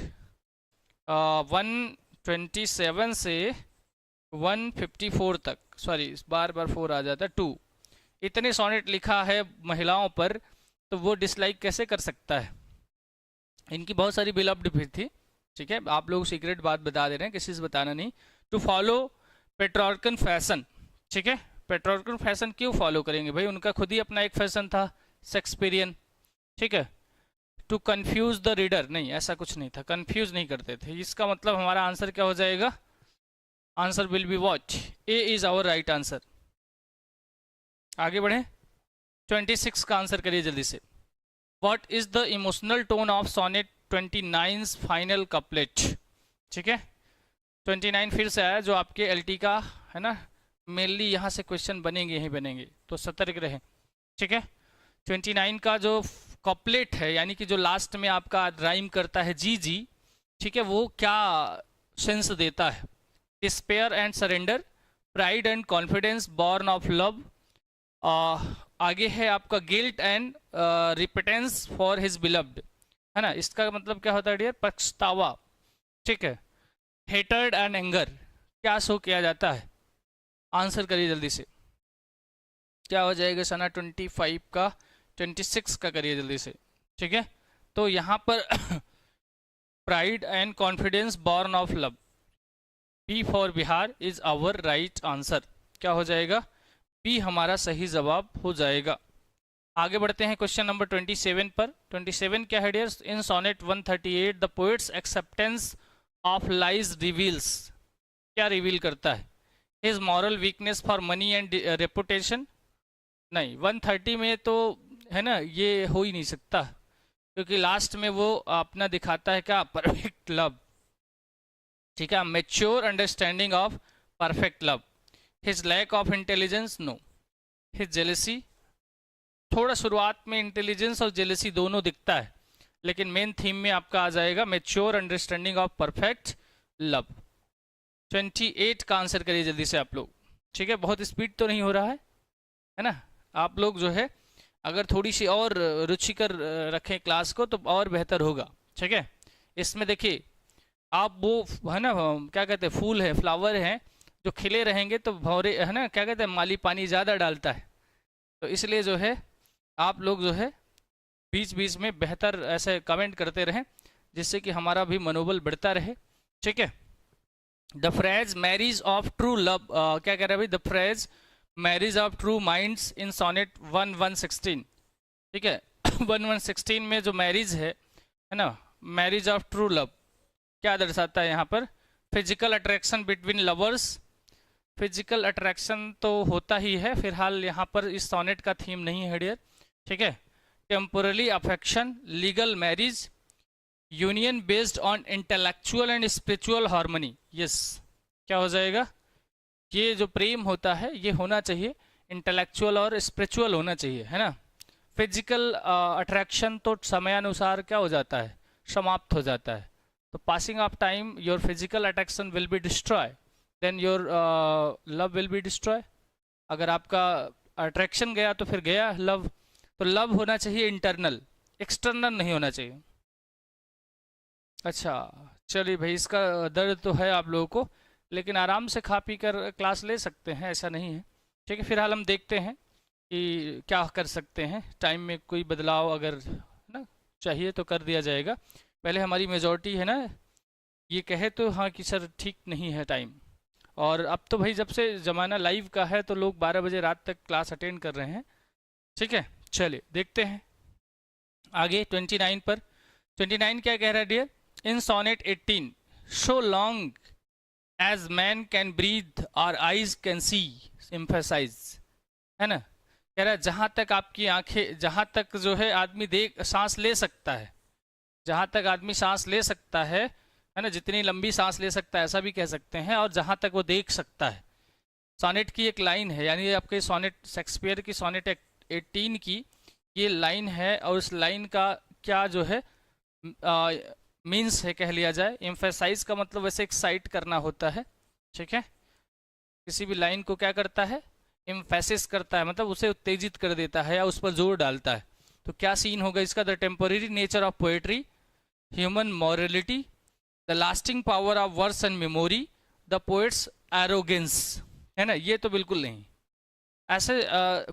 127 से 154 तक, सॉरी बार बार 4 आ जाता है, 2, इतने सोनेट लिखा है महिलाओं पर, तो वो डिसलाइक कैसे कर सकता है। इनकी बहुत सारी बिलव्ड भी थी, ठीक है, आप लोग सीक्रेट बात बता दे रहे हैं, किसी से बताना नहीं। टू फॉलो पेट्रोर्कन फैशन, ठीक है, पेट्रोर्कन फैशन क्यों फॉलो करेंगे भाई, उनका खुद ही अपना एक फैशन था शेक्सपियरियन, ठीक है। टू कंफ्यूज द रीडर, नहीं ऐसा कुछ नहीं था, कंफ्यूज नहीं करते थे। इसका मतलब हमारा आंसर क्या हो जाएगा, answer will be what, A is our right answer. आगे बढ़े 26 का आंसर करिए जल्दी से। What is the emotional tone of sonnet 29 final couplet, ठीक है। 29 फिर से आया जो आपके एलटी का, है ना, मेनली यहाँ से क्वेश्चन बनेंगे ही बनेंगे, तो सतर्क रहें, ठीक है। 29 का जो कपलेट है, यानी कि जो लास्ट में आपका राइम करता है जी जी, ठीक है, वो क्या सेंस देता है। Despair and surrender, pride and confidence, born of love, आगे है आपका guilt and repentance for his beloved, है ना। इसका मतलब क्या होता है डियर, पछतावा, ठीक है। हेटर्ड एंड एंगर, क्या शो किया जाता है, आंसर करिए जल्दी से, क्या हो जाएगा सना 25 का। 26 का करिए जल्दी से, ठीक है। तो यहाँ पर pride and confidence, born of love, B for Bihar is our right answer, क्या हो जाएगा, बी हमारा सही जवाब हो जाएगा। आगे बढ़ते हैं क्वेश्चन नंबर 27 पर। 27 क्या है dears, in sonnet 138 the poet's acceptance of lies reveals, क्या रिवील करता है, his moral weakness for money and reputation. नहीं 130 में तो, है ना, ये हो ही नहीं सकता, क्योंकि लास्ट में वो अपना दिखाता है क्या, परफेक्ट लव, ठीक है, mature understanding of perfect love. His lack of intelligence, no. His jealousy, थोड़ा शुरुआत में इंटेलिजेंस और जेलेसी दोनों दिखता है, लेकिन मेन थीम में आपका आ जाएगा mature understanding of perfect love. 28 का आंसर करिए जल्दी से आप लोग। ठीक है, बहुत स्पीड तो नहीं हो रहा है ना। आप लोग जो है अगर थोड़ी सी और रुचिकर रखें क्लास को तो और बेहतर होगा। ठीक है, इसमें देखिए आप वो है ना क्या कहते हैं फूल है, फ्लावर हैं, जो खिले रहेंगे तो भौरे है ना क्या कहते हैं माली पानी ज़्यादा डालता है। तो इसलिए जो है आप लोग जो है बीच बीच में बेहतर ऐसे कमेंट करते रहें, जिससे कि हमारा भी मनोबल बढ़ता रहे। ठीक है, the phrase marriage of true love, क्या कह रहे हैं भाई, the phrase marriage of true minds in sonnet 1116। ठीक है 1116 में जो मैरिज है ना, मैरिज ऑफ ट्रू लव क्या दर्शाता है यहाँ पर? Physical attraction between lovers. Physical attraction तो होता ही है, फिलहाल यहाँ पर इस सोनेट का थीम नहीं है डियर। ठीक है, temporarily affection, legal marriage, union based on intellectual and spiritual harmony. Yes, क्या हो जाएगा? ये जो प्रेम होता है ये होना चाहिए इंटेलेक्चुअल और स्पिरिचुअल होना चाहिए, है ना। फिजिकल अट्रैक्शन तो समयानुसार क्या हो जाता है, समाप्त हो जाता है। तो passing of time your physical attraction will be destroy, then your love will be destroy. अगर आपका अट्रैक्शन गया तो फिर गया लव। तो लव होना चाहिए इंटरनल, एक्सटर्नल नहीं होना चाहिए। अच्छा चलिए भाई, इसका दर्द तो है आप लोगों को, लेकिन आराम से खा पी कर क्लास ले सकते हैं, ऐसा नहीं है। ठीक है, फिलहाल हम देखते हैं कि क्या कर सकते हैं। टाइम में कोई बदलाव अगर ना चाहिए तो कर दिया जाएगा। पहले हमारी मेजॉरिटी है ना ये कहे तो हाँ कि सर ठीक नहीं है टाइम, और अब तो भाई जब से ज़माना लाइव का है तो लोग 12 बजे रात तक क्लास अटेंड कर रहे हैं। ठीक है, चलिए देखते हैं आगे 29 पर। 29 क्या कह रहा है dear? In sonnet 18 so long as man can breathe or eyes can see, emphasize, है ना। कह रहा है जहाँ तक आपकी आंखें, जहाँ तक जो है आदमी देख सांस ले सकता है, जहाँ तक आदमी सांस ले सकता है ना, जितनी लंबी सांस ले सकता है ऐसा भी कह सकते हैं, और जहाँ तक वो देख सकता है। सोनेट की एक लाइन है, यानी आपके सोनेट शेक्सपियर की सोनेट 18 की ये लाइन है, और उस लाइन का क्या जो है मीन्स है कह लिया जाए। एम्फेसाइज का मतलब वैसे एक्साइट करना होता है। ठीक है, किसी भी लाइन को क्या करता है, एम्फेसिस करता है, मतलब उसे उत्तेजित कर देता है या उस पर जोर डालता है। तो क्या सीन होगा इसका? The temporary nature of poetry, human morality, the lasting power of verse and memory, the poet's arrogance, है ना। ये तो बिल्कुल नहीं, ऐसे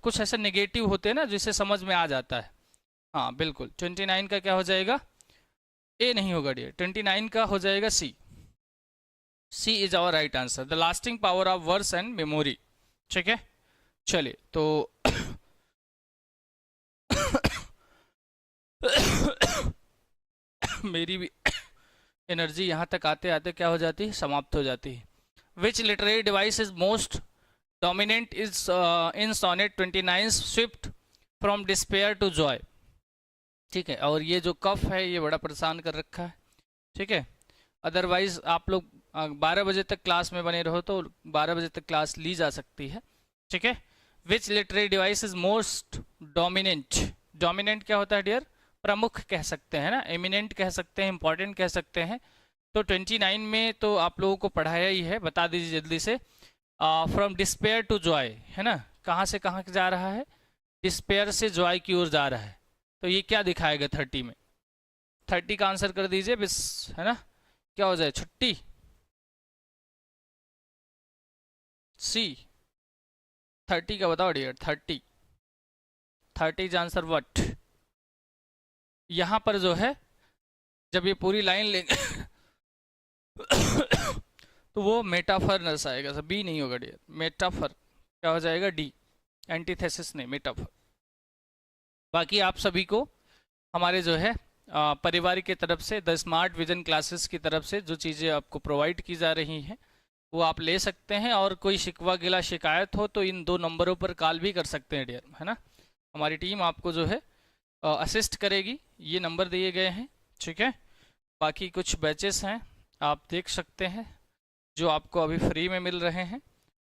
कुछ ऐसे नेगेटिव होते हैं ना जिसे समझ में आ जाता है। हाँ बिल्कुल, 29 का क्या हो जाएगा? ए नहीं होगा डियर, 29 का हो जाएगा C. C is our right answer, the lasting power of verse and memory. ठीक है, चलिए तो मेरी भी एनर्जी यहाँ तक आते आते क्या हो जाती है, समाप्त हो जाती है। Which literary device is most dominant is in sonnet 29 swift from despair to joy. ठीक है, और ये जो कफ है ये बड़ा परेशान कर रखा है। ठीक है, अदरवाइज आप लोग 12 बजे तक क्लास में बने रहो तो 12 बजे तक क्लास ली जा सकती है। ठीक है, which literary device is most dominant. Dominant क्या होता है डियर? प्रमुख कह सकते हैं ना, एमिनेंट कह सकते हैं, इंपॉर्टेंट कह सकते हैं। तो 29 में तो आप लोगों को पढ़ाया ही है, बता दीजिए जल्दी से। फ्रॉम डिस्पेयर टू जॉय, है ना, कहाँ से कहाँ जा रहा है? डिस्पेयर से जॉय की ओर जा रहा है। तो ये क्या दिखाएगा 30 में? 30 का आंसर कर दीजिए बस, है ना। क्या हो जाए? छुट्टी, सी। 30 का बताओ डियर, 30 इज आंसर व्हाट? यहाँ पर जो है जब ये पूरी लाइन लेंगे तो वो मेटाफर दर्शाएगा, सब बी नहीं होगा डियर, मेटाफर। क्या हो जाएगा? डी, एंटीथेसिस नहीं, मेटाफर। बाकी आप सभी को हमारे जो है परिवार की तरफ से, द स्मार्ट विजन क्लासेस की तरफ से जो चीज़ें आपको प्रोवाइड की जा रही हैं वो आप ले सकते हैं, और कोई शिकवा गिला शिकायत हो तो इन 2 नंबरों पर कॉल भी कर सकते हैं डियर, है ना। हमारी टीम आपको जो है असिस्ट करेगी, ये नंबर दिए गए हैं। ठीक है, बाकी कुछ बैचेस हैं आप देख सकते हैं जो आपको अभी फ्री में मिल रहे हैं,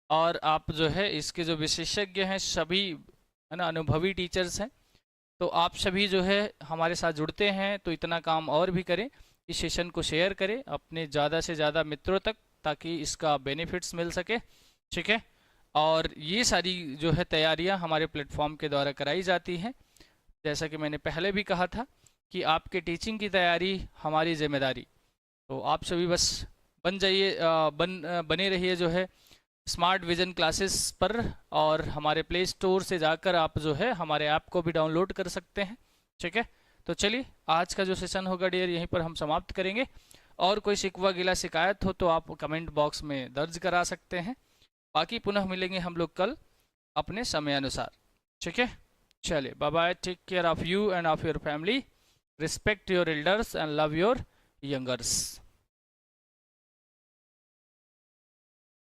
और आप जो है इसके जो विशेषज्ञ हैं सभी, है ना, अनुभवी टीचर्स हैं, तो आप सभी जो है हमारे साथ जुड़ते हैं तो इतना काम और भी करें, इस सेशन को शेयर करें अपने ज़्यादा से ज़्यादा मित्रों तक, ताकि इसका बेनिफिट्स मिल सके। ठीक है, और ये सारी जो है तैयारियां हमारे प्लेटफॉर्म के द्वारा कराई जाती हैं। जैसा कि मैंने पहले भी कहा था कि आपके टीचिंग की तैयारी हमारी जिम्मेदारी। तो आप सभी बस बन जाइए, बने रहिए जो है स्मार्ट विजन क्लासेस पर, और हमारे प्ले स्टोर से जाकर आप जो है हमारे ऐप को भी डाउनलोड कर सकते हैं। ठीक है, तो चलिए आज का जो सेशन होगा डियर यहीं पर हम समाप्त करेंगे। और कोई शिकवा गिला शिकायत हो तो आप कमेंट बॉक्स में दर्ज करा सकते हैं। बाकी पुनः मिलेंगे हम लोग कल अपने समय अनुसार। ठीक है, चलिए bye bye, take care of you and of your family, respect your elders and love your youngers.